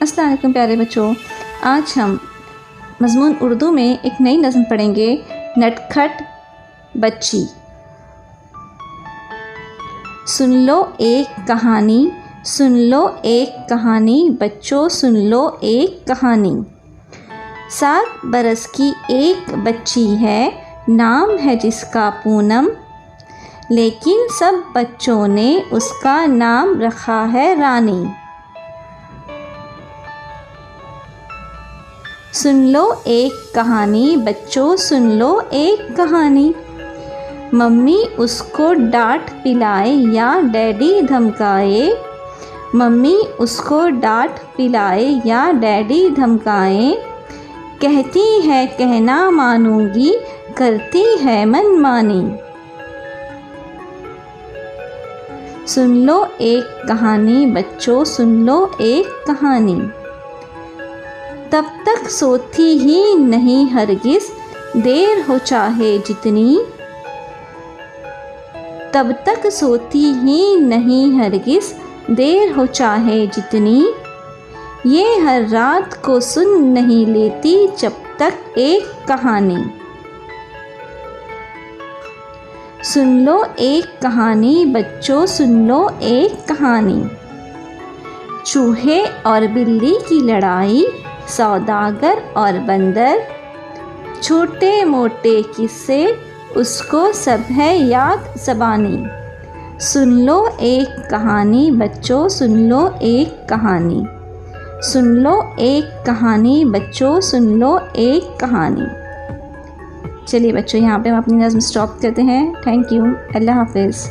अस्सलाम वालेकुम प्यारे बच्चों, आज हम मज़मून उर्दू में एक नई नज़्म पढ़ेंगे, नटखट बच्ची। सुन लो एक कहानी, सुन लो एक कहानी, बच्चों सुन लो एक कहानी। 7 बरस की एक बच्ची है, नाम है जिसका पूनम, लेकिन सब बच्चों ने उसका नाम रखा है रानी। सुन लो एक कहानी, बच्चों सुन लो एक कहानी। मम्मी उसको डांट पिलाए या डैडी धमकाए, मम्मी उसको डांट पिलाए या डैडी धमकाए। कहती है कहना मानूंगी, करती है मनमानी। सुन लो एक कहानी, बच्चों सुन लो एक कहानी। तब तक सोती ही नहीं हरगिज़, देर हो चाहे जितनी, तब तक सोती ही नहीं हरगिज़, देर हो चाहे जितनी। ये हर रात को सुन नहीं लेती जब तक एक कहानी। सुन लो एक कहानी, बच्चों सुन लो एक कहानी। चूहे और बिल्ली की लड़ाई, सौदागर और बंदर, छोटे मोटे किस्से उसको सब है याद ज़बानी। सुन लो एक कहानी, बच्चों सुन लो एक कहानी। सुन लो एक कहानी, बच्चों सुन लो एक कहानी। चलिए बच्चों, यहाँ पे हम अपनी नज़्म स्टॉप करते हैं। थैंक यू, अल्लाह हाफ़िज़।